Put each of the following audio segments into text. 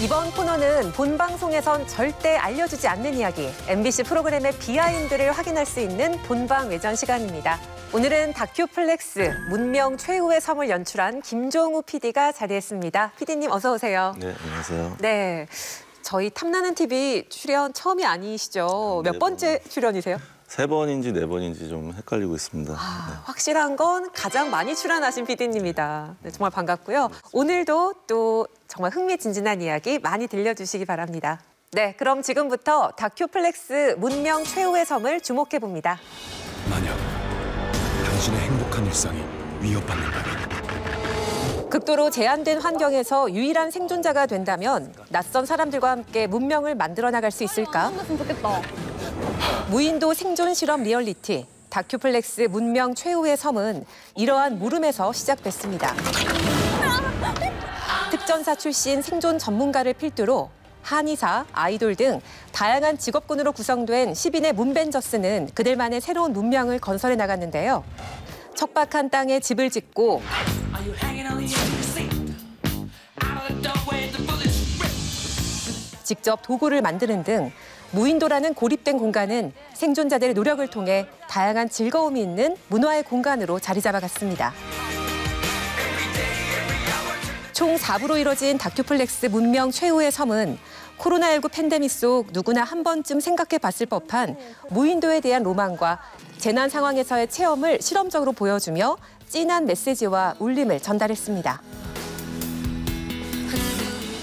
이번 코너는 본 방송에선 절대 알려주지 않는 이야기, MBC 프로그램의 비하인드를 확인할 수 있는 본방 외전 시간입니다. 오늘은 다큐플렉스 문명 최후의 섬을 연출한 김종우 PD가 자리했습니다. PD님 어서 오세요. 네, 안녕하세요. 네, 저희 탐나는 TV 출연 처음이 아니시죠? 몇 번째 출연이세요? 3번인지 4번인지 좀 헷갈리고 있습니다. 네. 확실한 건 가장 많이 출연하신 PD님이다. 네, 정말 반갑고요. 오늘도 또 정말 흥미진진한 이야기 많이 들려주시기 바랍니다. 네, 그럼 지금부터 다큐플렉스 문명 최후의 섬을 주목해봅니다. 만약 당신의 행복한 일상이 위협받는다면 극도로 제한된 환경에서 유일한 생존자가 된다면 낯선 사람들과 함께 문명을 만들어 나갈 수 있을까? 무인도 생존 실험 리얼리티 다큐플렉스 문명 최후의 섬은 이러한 물음에서 시작됐습니다. 특전사 출신 생존 전문가를 필두로 한의사, 아이돌 등 다양한 직업군으로 구성된 10인의 문벤저스는 그들만의 새로운 문명을 건설해 나갔는데요. 척박한 땅에 집을 짓고 직접 도구를 만드는 등 무인도라는 고립된 공간은 생존자들의 노력을 통해 다양한 즐거움이 있는 문화의 공간으로 자리 잡아갔습니다. 총 4부로 이뤄진 다큐플렉스 문명 최후의 섬은 코로나19 팬데믹 속 누구나 한 번쯤 생각해 봤을 법한 무인도에 대한 로망과 재난 상황에서의 체험을 실험적으로 보여주며 진한 메시지와 울림을 전달했습니다.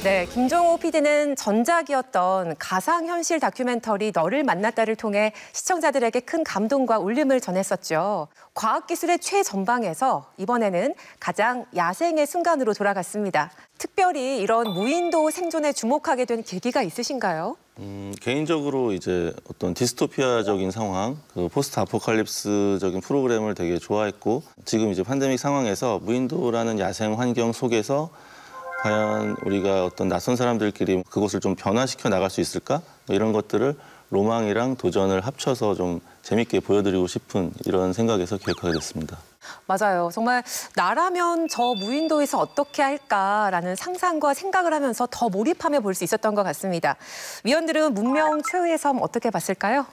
네, 김종우 PD는 전작이었던 가상현실 다큐멘터리 너를 만났다를 통해 시청자들에게 큰 감동과 울림을 전했었죠. 과학기술의 최전방에서 이번에는 가장 야생의 순간으로 돌아갔습니다. 특별히 이런 무인도 생존에 주목하게 된 계기가 있으신가요? 개인적으로 이제 어떤 디스토피아적인 상황, 그 포스트 아포칼립스적인 프로그램을 되게 좋아했고 지금 이제 팬데믹 상황에서 무인도라는 야생 환경 속에서 과연 우리가 어떤 낯선 사람들끼리 그곳을 좀 변화시켜 나갈 수 있을까? 이런 것들을 로망이랑 도전을 합쳐서 좀 재밌게 보여드리고 싶은 이런 생각에서 기획하게 됐습니다. 맞아요. 정말 나라면 저 무인도에서 어떻게 할까라는 상상과 생각을 하면서 더 몰입하며 볼 수 있었던 것 같습니다. 위원들은 문명 최후의 섬 어떻게 봤을까요?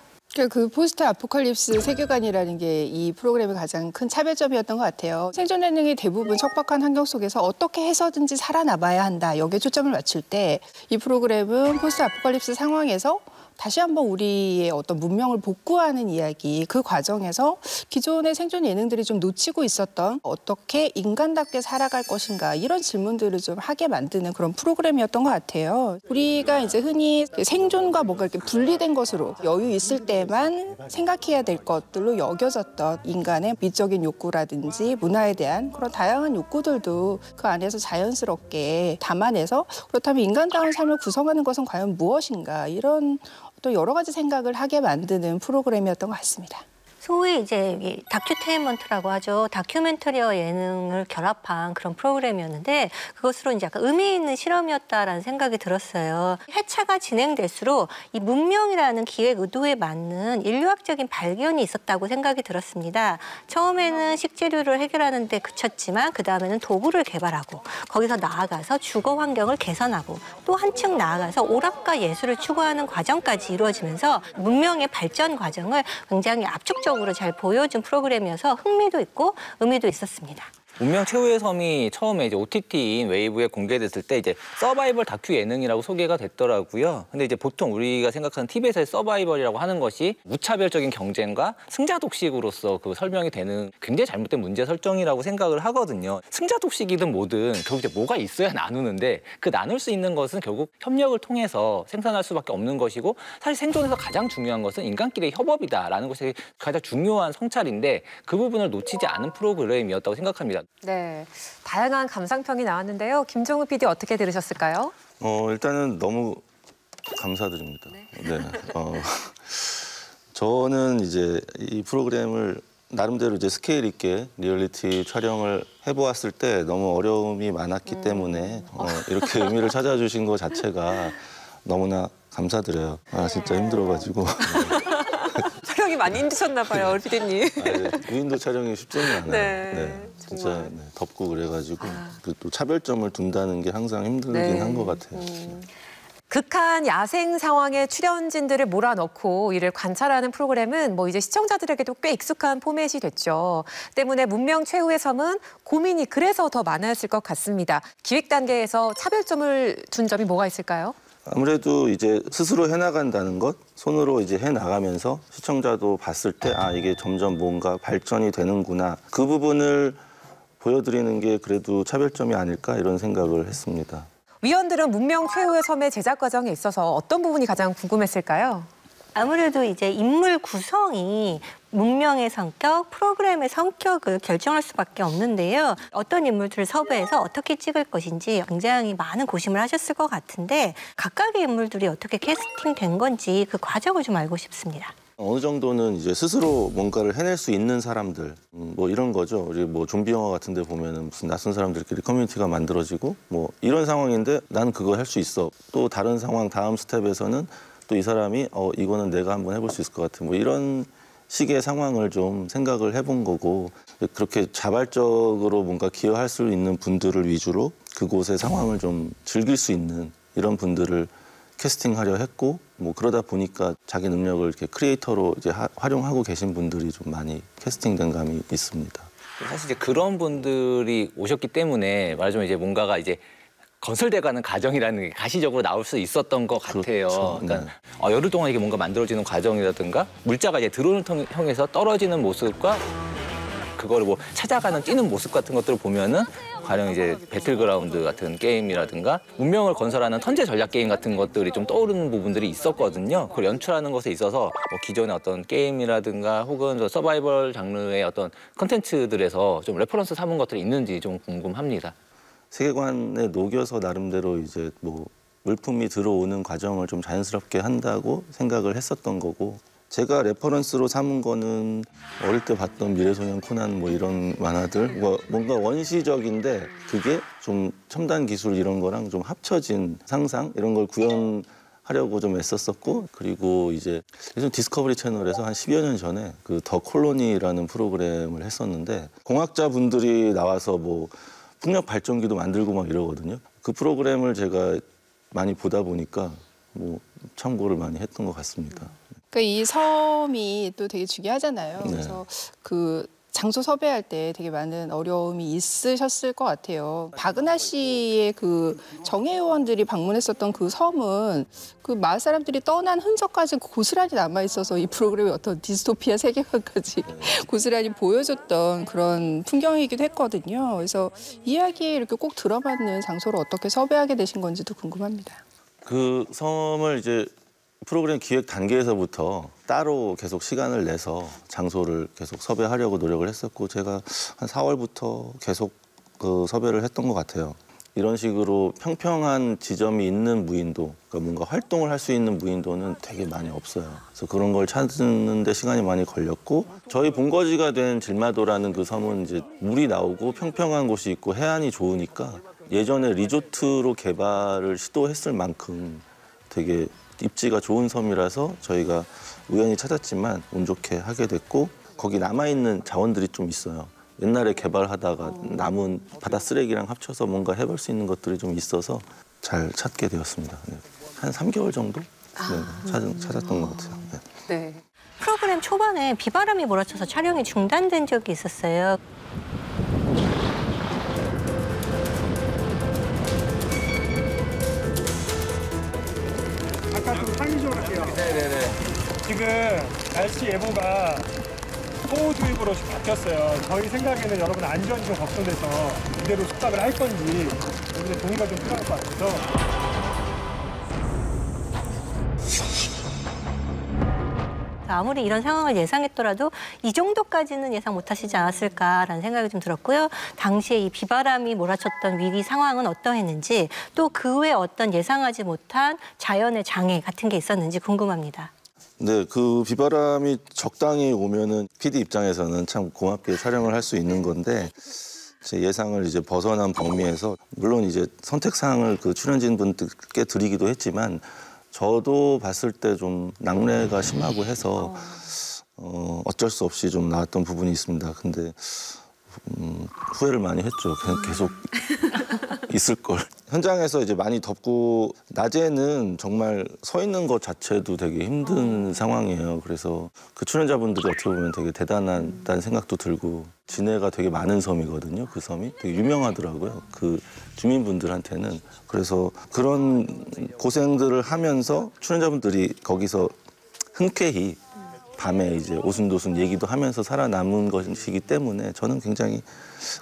그 포스트 아포칼립스 세계관이라는 게 이 프로그램의 가장 큰 차별점이었던 것 같아요. 생존 예능이 대부분 척박한 환경 속에서 어떻게 해서든지 살아남아야 한다. 여기에 초점을 맞출 때 이 프로그램은 포스트 아포칼립스 상황에서 다시 한번 우리의 어떤 문명을 복구하는 이야기, 그 과정에서 기존의 생존 예능들이 좀 놓치고 있었던 어떻게 인간답게 살아갈 것인가 이런 질문들을 좀 하게 만드는 그런 프로그램이었던 것 같아요. 우리가 이제 흔히 생존과 뭔가 이렇게 분리된 것으로 여유 있을 때만 생각해야 될 것들로 여겨졌던 인간의 미적인 욕구라든지 문화에 대한 그런 다양한 욕구들도 그 안에서 자연스럽게 담아내서 그렇다면 인간다운 삶을 구성하는 것은 과연 무엇인가 이런 또 여러 가지 생각을 하게 만드는 프로그램이었던 것 같습니다. 소위 이제 다큐테인먼트라고 하죠. 다큐멘터리와 예능을 결합한 그런 프로그램이었는데 그것으로 이제 약간 의미 있는 실험이었다라는 생각이 들었어요. 회차가 진행될수록 이 문명이라는 기획 의도에 맞는 인류학적인 발견이 있었다고 생각이 들었습니다. 처음에는 식재료를 해결하는 데 그쳤지만 그다음에는 도구를 개발하고 거기서 나아가서 주거 환경을 개선하고 또 한층 나아가서 오락과 예술을 추구하는 과정까지 이루어지면서 문명의 발전 과정을 굉장히 압축적으로 잘 보여준 프로그램이어서 흥미도 있고 의미도 있었습니다. 문명 최후의 섬이 처음에 이제 OTT인 웨이브에 공개됐을 때 이제 서바이벌 다큐 예능이라고 소개가 됐더라고요. 근데 이제 보통 우리가 생각하는 TV에서의 서바이벌이라고 하는 것이 무차별적인 경쟁과 승자 독식으로서 그 설명이 되는 굉장히 잘못된 문제 설정이라고 생각을 하거든요. 승자 독식이든 뭐든 결국 이제 뭐가 있어야 나누는데 그 나눌 수 있는 것은 결국 협력을 통해서 생산할 수밖에 없는 것이고 사실 생존에서 가장 중요한 것은 인간끼리의 협업이다라는 것이 가장 중요한 성찰인데 그 부분을 놓치지 않은 프로그램이었다고 생각합니다. 네, 다양한 감상평이 나왔는데요. 김종우 PD 어떻게 들으셨을까요? 일단은 너무 감사드립니다. 네. 저는 이제 이 프로그램을 나름대로 이제 스케일 있게 리얼리티 촬영을 해보았을 때 너무 어려움이 많았기 때문에 이렇게 의미를 찾아주신 것 자체가 너무나 감사드려요. 진짜 힘들어가지고. 촬영이 많이 힘드셨나 봐요, 피디님. 무인도 촬영이 쉽지는 않아요. 네, 진짜 정말. 덥고 그래가지고 또 차별점을 둔다는 게 항상 힘들긴 네. 한 것 같아요. 극한 야생 상황에 출연진들을 몰아넣고 이를 관찰하는 프로그램은 뭐 이제 시청자들에게도 꽤 익숙한 포맷이 됐죠. 때문에 문명 최후의 섬은 고민이 그래서 더 많았을 것 같습니다. 기획 단계에서 차별점을 둔 점이 뭐가 있을까요? 아무래도 이제 스스로 해나간다는 것, 손으로 이제 해나가면서 시청자도 봤을 때 아, 이게 점점 뭔가 발전이 되는구나. 그 부분을 보여드리는 게 그래도 차별점이 아닐까 이런 생각을 했습니다. 위원들은 문명 최후의 섬의 제작 과정에 있어서 어떤 부분이 가장 궁금했을까요? 아무래도 이제 인물 구성이 문명의 성격, 프로그램의 성격을 결정할 수밖에 없는데요. 어떤 인물들을 섭외해서 어떻게 찍을 것인지 굉장히 많은 고심을 하셨을 것 같은데 각각의 인물들이 어떻게 캐스팅된 건지 그 과정을 좀 알고 싶습니다. 어느 정도는 이제 스스로 뭔가를 해낼 수 있는 사람들, 뭐 이런 거죠. 우리 뭐 좀비 영화 같은 데 보면은 무슨 낯선 사람들끼리 커뮤니티가 만들어지고 뭐 이런 상황인데 난 그거 할 수 있어. 또 다른 상황 다음 스텝에서는 또 이 사람이 이거는 내가 한번 해볼 수 있을 것 같아. 뭐 이런 식의 상황을 좀 생각을 해본 거고 그렇게 자발적으로 뭔가 기여할 수 있는 분들을 위주로 그곳의 상황을 좀 즐길 수 있는 이런 분들을 캐스팅하려 했고 뭐 그러다 보니까 자기 능력을 이렇게 크리에이터로 이제 활용하고 계신 분들이 좀 많이 캐스팅된 감이 있습니다. 사실 이제 그런 분들이 오셨기 때문에 말하자면 이제 뭔가가 이제 건설돼가는 과정이라는 게 가시적으로 나올 수 있었던 것 같아요. 그렇죠. 그러니까 열흘 동안 이게 뭔가 만들어지는 과정이라든가 물자가 이제 드론을 통해서 떨어지는 모습과 그거를 뭐 찾아가는 뛰는 모습 같은 것들을 보면은 가령 이제 배틀그라운드 같은 게임이라든가 문명을 건설하는 턴제 전략 게임 같은 것들이 좀 떠오르는 부분들이 있었거든요. 그걸 연출하는 것에 있어서 뭐 기존의 어떤 게임이라든가 혹은 저 서바이벌 장르의 어떤 컨텐츠들에서 좀 레퍼런스 삼은 것들이 있는지 좀 궁금합니다. 세계관에 녹여서 나름대로 이제 뭐 물품이 들어오는 과정을 좀 자연스럽게 한다고 생각을 했었던 거고 제가 레퍼런스로 삼은 거는 어릴 때 봤던 미래소년 코난 뭐 이런 만화들 뭔가 원시적인데 그게 좀 첨단 기술 이런 거랑 좀 합쳐진 상상 이런 걸 구현하려고 좀 애썼었고 그리고 이제 예전 디스커버리 채널에서 한 10여 년 전에 그 더 콜로니라는 프로그램을 했었는데 공학자분들이 나와서 뭐 풍력 발전기도 만들고 막 이러거든요. 그 프로그램을 제가 많이 보다 보니까 뭐 참고를 많이 했던 것 같습니다. 그러니까 이 섬이 또 되게 중요하잖아요. 네. 그래서 그 장소 섭외할 때 되게 많은 어려움이 있으셨을 것 같아요. 박은하 씨의 그 정예요원들이 방문했었던 그 섬은 그 마을 사람들이 떠난 흔적까지 고스란히 남아 있어서 이 프로그램의 어떤 디스토피아 세계관까지 고스란히 보여줬던 그런 풍경이기도 했거든요. 그래서 이야기 이렇게 꼭 들어맞는 장소를 어떻게 섭외하게 되신 건지도 궁금합니다. 그 섬을 이제 프로그램 기획 단계에서부터 따로 계속 시간을 내서 장소를 계속 섭외하려고 노력을 했었고 제가 한 4월부터 계속 그 섭외를 했던 것 같아요. 이런 식으로 평평한 지점이 있는 무인도, 그러니까 뭔가 활동을 할 수 있는 무인도는 되게 많이 없어요. 그래서 그런 걸 찾는 데 시간이 많이 걸렸고 저희 본거지가 된 질마도라는 그 섬은 이제 물이 나오고 평평한 곳이 있고 해안이 좋으니까 예전에 리조트로 개발을 시도했을 만큼 되게 입지가 좋은 섬이라서 저희가 우연히 찾았지만 운 좋게 하게 됐고 거기 남아있는 자원들이 좀 있어요. 옛날에 개발하다가 남은 바다 쓰레기랑 합쳐서 뭔가 해볼 수 있는 것들이 좀 있어서 잘 찾게 되었습니다. 네. 한 3개월 정도 찾았던 것 같아요. 네. 네. 프로그램 초반에 비바람이 몰아쳐서 촬영이 중단된 적이 있었어요. 아까 좀 상의적으로 할게요. 네네네. 지금 날씨 예보가 호우주의보로 바뀌었어요. 저희 생각에는 여러분 안전이 좀 걱정돼서 이대로 숙박을 할 건지 여러분의 동의가 좀 필요할 것 같아서. 아무리 이런 상황을 예상했더라도 이 정도까지는 예상 못하시지 않았을까라는 생각이 좀 들었고요. 당시에 이 비바람이 몰아쳤던 위기 상황은 어떠했는지 또 그 외에 어떤 예상하지 못한 자연의 장애 같은 게 있었는지 궁금합니다. 네, 그 비바람이 적당히 오면은 PD 입장에서는 참 고맙게 촬영을 할 수 있는 건데 제 예상을 이제 벗어난 범위에서 물론 이제 선택사항을 그 출연진 분들께 드리기도 했지만 저도 봤을 때 좀 낙뢰가 심하고 해서 어쩔 수 없이 좀 나왔던 부분이 있습니다. 근데 후회를 많이 했죠. 그냥 계속 있을 걸. 현장에서 이제 많이 덥고 낮에는 정말 서 있는 것 자체도 되게 힘든 상황이에요. 그래서 그 출연자분들이 어떻게 보면 되게 대단하다는 생각도 들고 진해가 되게 많은 섬이거든요. 그 섬이 되게 유명하더라고요. 그 주민분들한테는. 그래서 그런 고생들을 하면서 출연자분들이 거기서 흔쾌히 밤에 이제 오순도순 얘기도 하면서 살아남은 것이기 때문에 저는 굉장히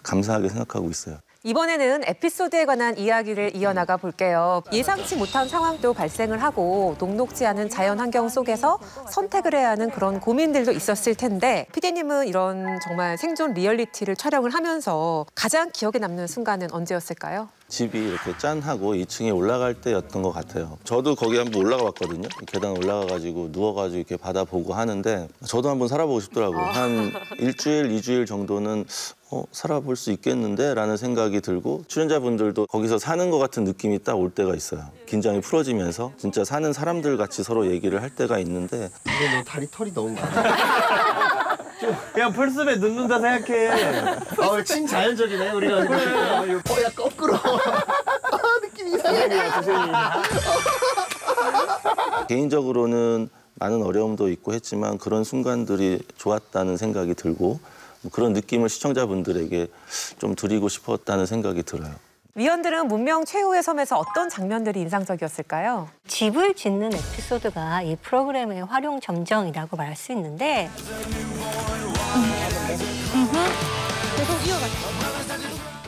감사하게 생각하고 있어요. 이번에는 에피소드에 관한 이야기를 이어나가 볼게요. 예상치 못한 상황도 발생을 하고 녹록지 않은 자연 환경 속에서 선택을 해야 하는 그런 고민들도 있었을 텐데 PD님은 이런 정말 생존 리얼리티를 촬영을 하면서 가장 기억에 남는 순간은 언제였을까요? 집이 이렇게 짠하고 2층에 올라갈 때였던 것 같아요. 저도 거기 한번 올라가 봤거든요. 계단 올라가가지고 누워가지고 이렇게 바다 보고 하는데 저도 한번 살아보고 싶더라고요. 한 일주일, 2주일 정도는 살아볼 수 있겠는데? 라는 생각이 들고 출연자분들도 거기서 사는 것 같은 느낌이 딱 올 때가 있어요. 긴장이 풀어지면서 진짜 사는 사람들 같이 서로 얘기를 할 때가 있는데 근데 너 다리 털이 너무 많아. 그냥 풀숲에 눕는다 생각해. 친자연적이네 우리가. 그래. 야 거꾸로. 느낌이 이상해. 개인적으로는 많은 어려움도 있고 했지만 그런 순간들이 좋았다는 생각이 들고 그런 느낌을 시청자분들에게 좀 드리고 싶었다는 생각이 들어요. 위원들은 문명 최후의 섬에서 어떤 장면들이 인상적이었을까요? 집을 짓는 에피소드가 이 프로그램의 활용 점정이라고 말할 수 있는데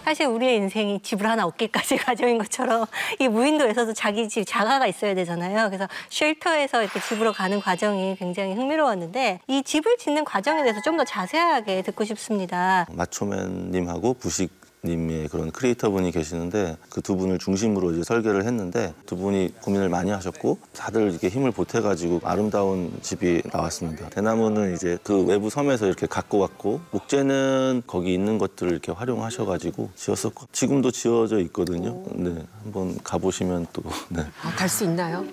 사실 우리의 인생이 집을 하나 얻기까지 과정인 것처럼 이 무인도에서도 자기 집 자가가 있어야 되잖아요. 그래서 쉘터에서 이렇게 집으로 가는 과정이 굉장히 흥미로웠는데 이 집을 짓는 과정에 대해서 좀 더 자세하게 듣고 싶습니다. 마초맨님하고 부식님의 그런 크리에이터분이 계시는데 그 두 분을 중심으로 이제 설계를 했는데 두 분이 고민을 많이 하셨고 다들 이렇게 힘을 보태가지고 아름다운 집이 나왔습니다. 대나무는 이제 그 외부 섬에서 이렇게 갖고 왔고 목재는 거기 있는 것들을 이렇게 활용하셔가지고 지었었고 지금도 지어져 있거든요. 네, 한번 가보시면 또 네. 갈 수 있나요?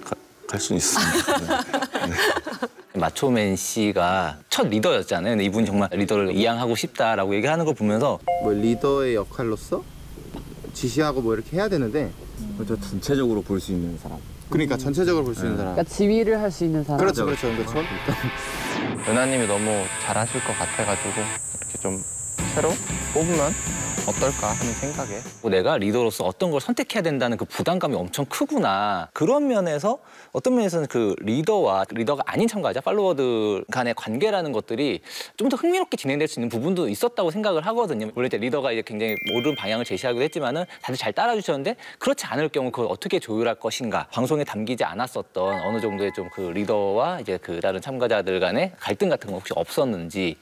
갈 수 있습니다. 네. 마초맨 씨가 첫 리더였잖아요. 근데 이분이 정말 리더를 이양하고 싶다라고 얘기하는 걸 보면서 뭐 리더의 역할로서 지시하고 뭐 이렇게 해야 되는데 전체적으로 볼 수 있는 사람. 그러니까 전체적으로 볼 수 있는 사람. 그러니까 지휘를 할 수 있는 사람. 그렇죠. 은하님이 너무 잘하실 것 같아가지고 이렇게 좀 새로 뽑으면 어떨까 하는 생각에 내가 리더로서 어떤 걸 선택해야 된다는 그 부담감이 엄청 크구나. 그런 면에서 어떤 면에서는 그 리더와 리더가 아닌 참가자, 팔로워들 간의 관계라는 것들이 좀 더 흥미롭게 진행될 수 있는 부분도 있었다고 생각을 하거든요. 물론 이제 리더가 이제 굉장히 옳은 방향을 제시하기도 했지만은 다들 잘 따라주셨는데 그렇지 않을 경우 그걸 어떻게 조율할 것인가. 방송에 담기지 않았었던 어느 정도의 좀 그 리더와 이제 그 다른 참가자들 간의 갈등 같은 거 혹시 없었는지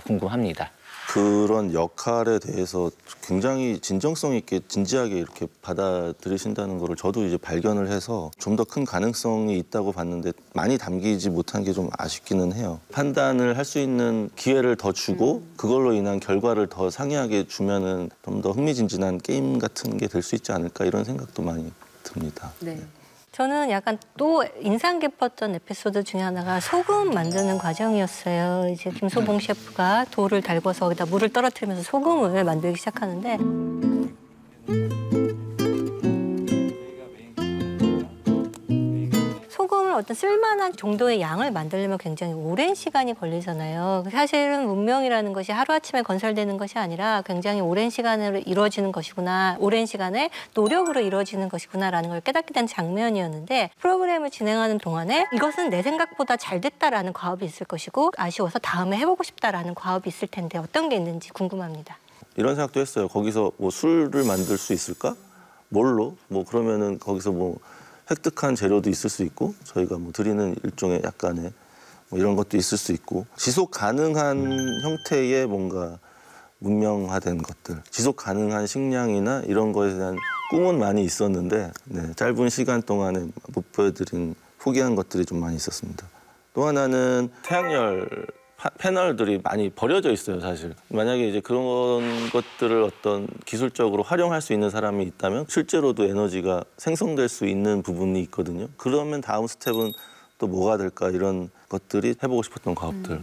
궁금합니다. 그런 역할에 대해서 굉장히 진정성 있게 진지하게 이렇게 받아들이신다는 거를 저도 이제 발견을 해서 좀 더 큰 가능성이 있다고 봤는데 많이 담기지 못한 게 좀 아쉽기는 해요. 판단을 할 수 있는 기회를 더 주고 그걸로 인한 결과를 더 상이하게 주면은 좀 더 흥미진진한 게임 같은 게 될 수 있지 않을까 이런 생각도 많이 듭니다. 네. 저는 약간 또 인상 깊었던 에피소드 중에 하나가 소금 만드는 과정이었어요. 이제 김소봉 셰프가 돌을 달궈서 거기다 물을 떨어뜨리면서 소금을 만들기 시작하는데 소금을 어떤 쓸만한 정도의 양을 만들려면 굉장히 오랜 시간이 걸리잖아요. 사실은 문명이라는 것이 하루아침에 건설되는 것이 아니라 굉장히 오랜 시간으로 이루어지는 것이구나, 오랜 시간의 노력으로 이루어지는 것이구나라는 걸 깨닫게 된 장면이었는데 프로그램을 진행하는 동안에 이것은 내 생각보다 잘 됐다라는 과업이 있을 것이고 아쉬워서 다음에 해보고 싶다라는 과업이 있을 텐데 어떤 게 있는지 궁금합니다. 이런 생각도 했어요. 거기서 뭐 술을 만들 수 있을까? 뭘로? 뭐 그러면은 거기서 뭐 획득한 재료도 있을 수 있고 저희가 뭐 드리는 일종의 약간의 뭐 이런 것도 있을 수 있고 지속 가능한 형태의 뭔가 문명화된 것들, 지속 가능한 식량이나 이런 거에 대한 꿈은 많이 있었는데 짧은 시간 동안에 못 보여드린 포기한 것들이 좀 많이 있었습니다. 또 하나는 태양열 패널들이 많이 버려져 있어요, 사실. 만약에 이제 그런 것들을 어떤 기술적으로 활용할 수 있는 사람이 있다면 실제로도 에너지가 생성될 수 있는 부분이 있거든요. 그러면 다음 스텝은 또 뭐가 될까 이런 것들이 해보고 싶었던 과업들.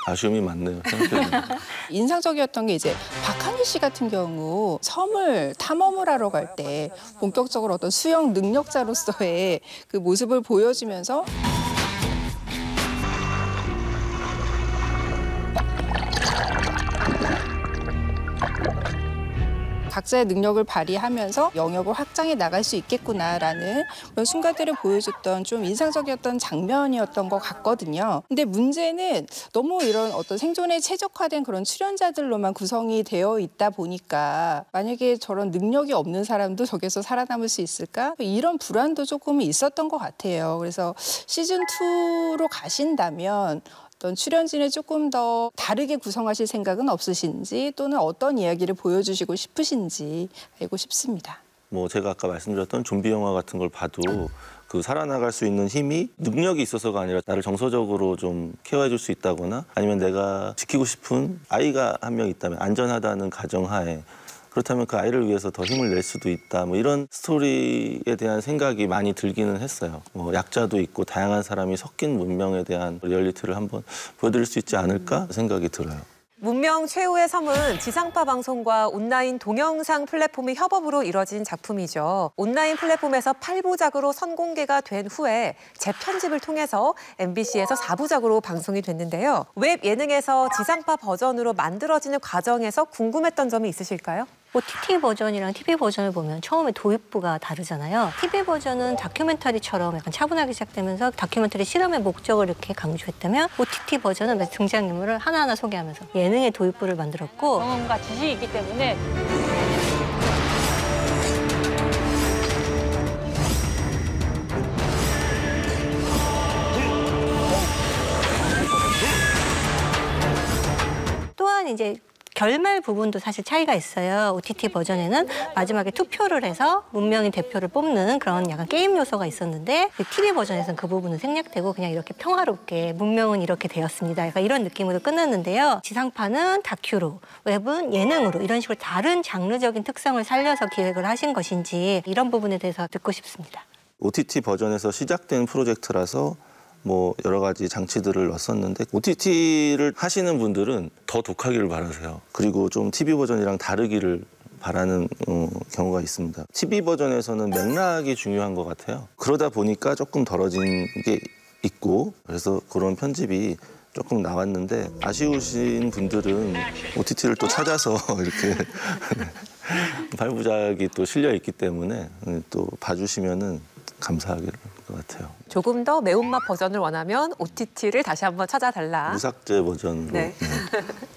아쉬움이 많네요. 생각해보면. 인상적이었던 게 이제 박하늘 씨 같은 경우 섬을 탐험을 하러 갈 때 본격적으로 어떤 수영 능력자로서의 그 모습을 보여주면서 각자의 능력을 발휘하면서 영역을 확장해 나갈 수 있겠구나라는 그런 순간들을 보여줬던 좀 인상적이었던 장면이었던 것 같거든요. 근데 문제는 너무 이런 어떤 생존에 최적화된 그런 출연자들로만 구성이 되어 있다 보니까 만약에 저런 능력이 없는 사람도 저기서 살아남을 수 있을까? 이런 불안도 조금 있었던 것 같아요. 그래서 시즌2로 가신다면 어떤 출연진을 조금 더 다르게 구성하실 생각은 없으신지 또는 어떤 이야기를 보여주시고 싶으신지 알고 싶습니다. 뭐 제가 아까 말씀드렸던 좀비 영화 같은 걸 봐도 그 살아나갈 수 있는 힘이 능력이 있어서가 아니라 나를 정서적으로 좀 케어해 줄 수 있다거나 아니면 내가 지키고 싶은 아이가 한 명 있다면 안전하다는 가정하에 그렇다면 그 아이를 위해서 더 힘을 낼 수도 있다. 뭐 이런 스토리에 대한 생각이 많이 들기는 했어요. 뭐 약자도 있고 다양한 사람이 섞인 문명에 대한 리얼리티를 한번 보여드릴 수 있지 않을까 생각이 들어요. 문명 최후의 섬은 지상파 방송과 온라인 동영상 플랫폼의 협업으로 이뤄진 작품이죠. 온라인 플랫폼에서 8부작으로 선공개가 된 후에 재편집을 통해서 MBC에서 4부작으로 방송이 됐는데요. 웹 예능에서 지상파 버전으로 만들어지는 과정에서 궁금했던 점이 있으실까요? OTT 버전이랑 TV 버전을 보면 처음에 도입부가 다르잖아요. TV 버전은 다큐멘터리처럼 약간 차분하게 시작되면서 다큐멘터리 실험의 목적을 이렇게 강조했다면 OTT 버전은 등장인물을 하나하나 소개하면서 예능의 도입부를 만들었고 경험과 지식이 있기 때문에 또한 이제 결말 부분도 사실 차이가 있어요. OTT 버전에는 마지막에 투표를 해서 문명의 대표를 뽑는 그런 약간 게임 요소가 있었는데 TV 버전에서는 그 부분은 생략되고 그냥 이렇게 평화롭게 문명은 이렇게 되었습니다. 약간 이런 느낌으로 끝났는데요. 지상파는 다큐로, 웹은 예능으로 이런 식으로 다른 장르적인 특성을 살려서 기획을 하신 것인지 이런 부분에 대해서 듣고 싶습니다. OTT 버전에서 시작된 프로젝트라서 뭐 여러 가지 장치들을 넣었었는데 OTT를 하시는 분들은 더 독하기를 바라세요. 그리고 좀 TV 버전이랑 다르기를 바라는 경우가 있습니다. TV 버전에서는 맥락이 중요한 것 같아요. 그러다 보니까 조금 덜어진 게 있고 그래서 그런 편집이 조금 나왔는데 아쉬우신 분들은 OTT를 또 찾아서 이렇게 8부작이 또 실려 있기 때문에 또 봐주시면은 감사하게 될 것 같아요. 조금 더 매운맛 버전을 원하면 OTT를 다시 한번 찾아달라. 무삭제 버전으로. 네.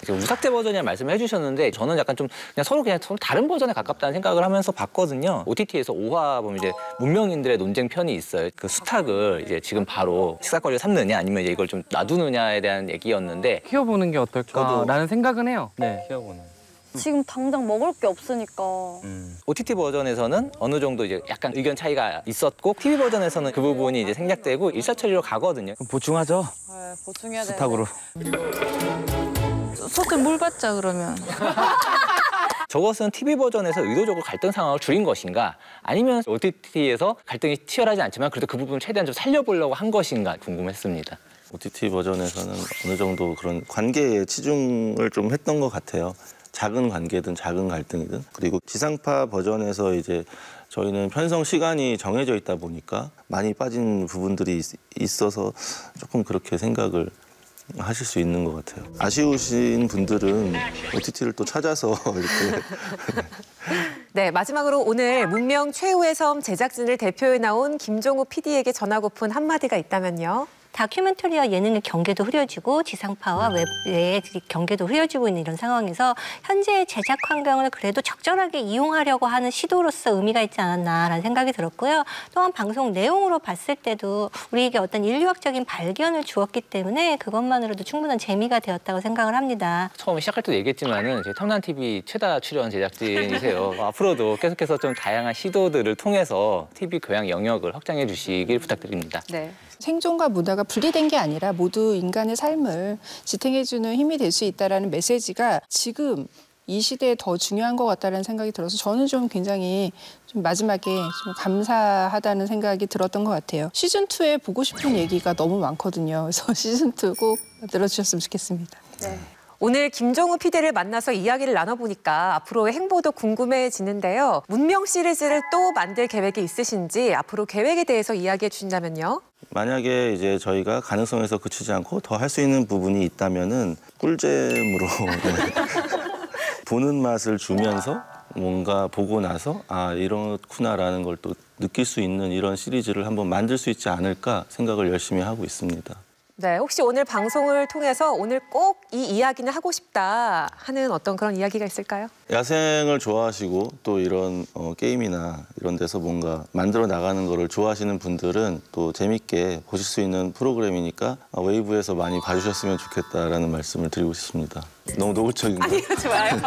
무삭제 버전이라는 말씀을 해주셨는데 저는 약간 좀 그냥 서로 다른 버전에 가깝다는 생각을 하면서 봤거든요. OTT에서 5화 보면 이제 문명인들의 논쟁 편이 있어요. 그 수탉을 이제 지금 바로 식사거리를 삼느냐 아니면 이제 이걸 좀 놔두느냐에 대한 얘기였는데 키워보는 게 어떨까라는 생각은 해요. 네, 키워보는. 지금 당장 먹을 게 없으니까. OTT 버전에서는 어느 정도 이제 약간 의견 차이가 있었고 TV 버전에서는 그 부분이 이제 생략되고 일사처리로 가거든요. 그럼 보충하죠. 네, 보충해야 돼. 수탉으로. 소스 물 받자 그러면. 저것은 TV 버전에서 의도적으로 갈등 상황을 줄인 것인가 아니면 OTT에서 갈등이 치열하지 않지만 그래도 그 부분을 최대한 좀 살려보려고 한 것인가 궁금했습니다. OTT 버전에서는 어느 정도 그런 관계에 치중을 좀 했던 것 같아요. 작은 관계든 작은 갈등이든. 그리고 지상파 버전에서 이제 저희는 편성 시간이 정해져 있다 보니까 많이 빠진 부분들이 있어서 조금 그렇게 생각을 하실 수 있는 것 같아요. 아쉬우신 분들은 OTT를 또 찾아서 이렇게. 네, 마지막으로 오늘 문명 최후의 섬 제작진을 대표해 나온 김종우 PD에게 전하고픈 한마디가 있다면요. 다큐멘터리와 예능의 경계도 흐려지고 지상파와 웹의 경계도 흐려지고 있는 이런 상황에서 현재의 제작 환경을 그래도 적절하게 이용하려고 하는 시도로서 의미가 있지 않았나라는 생각이 들었고요. 또한 방송 내용으로 봤을 때도 우리에게 어떤 인류학적인 발견을 주었기 때문에 그것만으로도 충분한 재미가 되었다고 생각을 합니다. 처음에 시작할 때도 얘기했지만은 저희 탐난TV 최다 출연 제작진이세요. 앞으로도 계속해서 좀 다양한 시도들을 통해서 TV 교양 영역을 확장해 주시길 부탁드립니다. 네. 생존과 문화가 분리된 게 아니라 모두 인간의 삶을 지탱해주는 힘이 될 수 있다는 메시지가 지금 이 시대에 더 중요한 것 같다는 생각이 들어서 저는 좀 굉장히 좀 마지막에 좀 감사하다는 생각이 들었던 것 같아요. 시즌2에 보고 싶은 얘기가 너무 많거든요. 그래서 시즌2 꼭 들어주셨으면 좋겠습니다. 네. 오늘 김종우 PD를 만나서 이야기를 나눠보니까 앞으로의 행보도 궁금해지는데요. 문명 시리즈를 또 만들 계획이 있으신지 앞으로 계획에 대해서 이야기해 주신다면요. 만약에 이제 저희가 가능성에서 그치지 않고 더 할 수 있는 부분이 있다면은 꿀잼으로 보는 맛을 주면서 뭔가 보고 나서 아 이렇구나라는 걸 또 느낄 수 있는 이런 시리즈를 한번 만들 수 있지 않을까 생각을 열심히 하고 있습니다. 네, 혹시 오늘 방송을 통해서 오늘 꼭 이 이야기는 하고 싶다 하는 어떤 그런 이야기가 있을까요? 야생을 좋아하시고 또 이런 게임이나 이런 데서 뭔가 만들어 나가는 거를 좋아하시는 분들은 또 재밌게 보실 수 있는 프로그램이니까 웨이브에서 많이 봐주셨으면 좋겠다라는 말씀을 드리고 싶습니다. 너무 노골적인가요? 아니요, 좋아요.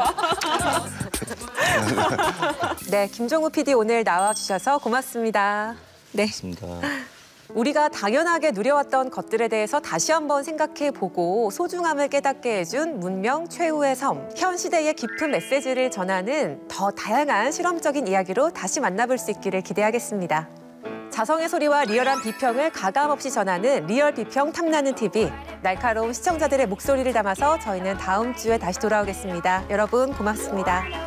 네, 김종우 PD 오늘 나와주셔서 고맙습니다. 네. 고맙습니다. 우리가 당연하게 누려왔던 것들에 대해서 다시 한번 생각해보고 소중함을 깨닫게 해준 문명 최후의 섬. 현 시대의 깊은 메시지를 전하는 더 다양한 실험적인 이야기로 다시 만나볼 수 있기를 기대하겠습니다. 자성의 소리와 리얼한 비평을 가감없이 전하는 리얼 비평 탐나는 TV. 날카로운 시청자들의 목소리를 담아서 저희는 다음 주에 다시 돌아오겠습니다. 여러분 고맙습니다.